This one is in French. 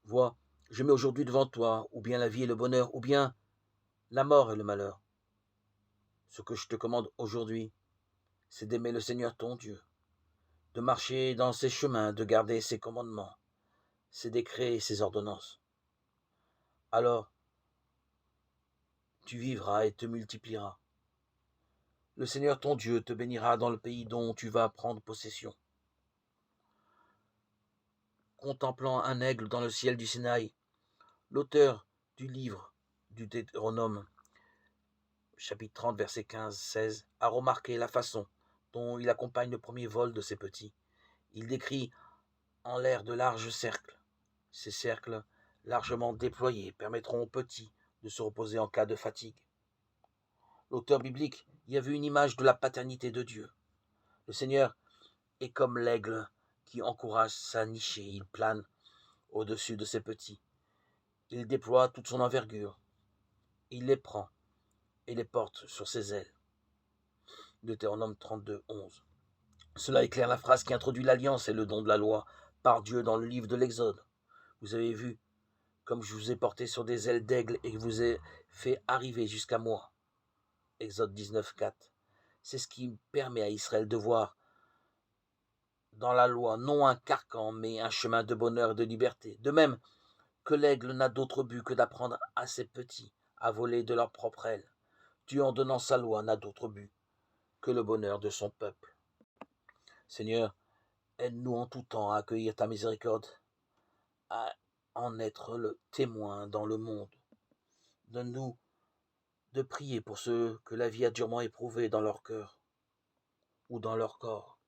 Vois, je mets aujourd'hui devant toi, ou bien la vie et le bonheur, ou bien la mort et le malheur. Ce que je te commande aujourd'hui, c'est d'aimer le Seigneur ton Dieu, de marcher dans ses chemins, de garder ses commandements, ses décrets et ses ordonnances. Alors tu vivras et te multiplieras. Le Seigneur ton Dieu te bénira dans le pays dont tu vas prendre possession. Contemplant un aigle dans le ciel du Sinaï, l'auteur du livre du Deutéronome, chapitre 30, versets 15-16, a remarqué la façon dont il accompagne le premier vol de ses petits. Il décrit en l'air de larges cercles. Ces cercles, largement déployés, permettront aux petits de se reposer en cas de fatigue. L'auteur biblique y a vu une image de la paternité de Dieu. Le Seigneur est comme l'aigle qui encourage sa nichée. Il plane au-dessus de ses petits. Il déploie toute son envergure. Il les prend et les porte sur ses ailes. Deutéronome 32, 11. Cela éclaire la phrase qui introduit l'alliance et le don de la loi par Dieu dans le livre de l'Exode. Vous avez vu, comme je vous ai porté sur des ailes d'aigle et que vous ai fait arriver jusqu'à moi. Exode 19, 4. C'est ce qui permet à Israël de voir dans la loi non un carcan, mais un chemin de bonheur et de liberté. De même que l'aigle n'a d'autre but que d'apprendre à ses petits à voler de leur propre aile. Dieu, en donnant sa loi, n'a d'autre but que le bonheur de son peuple. Seigneur, aide-nous en tout temps à accueillir ta miséricorde, à en être le témoin dans le monde. Donne-nous de prier pour ceux que la vie a durement éprouvés dans leur cœur ou dans leur corps.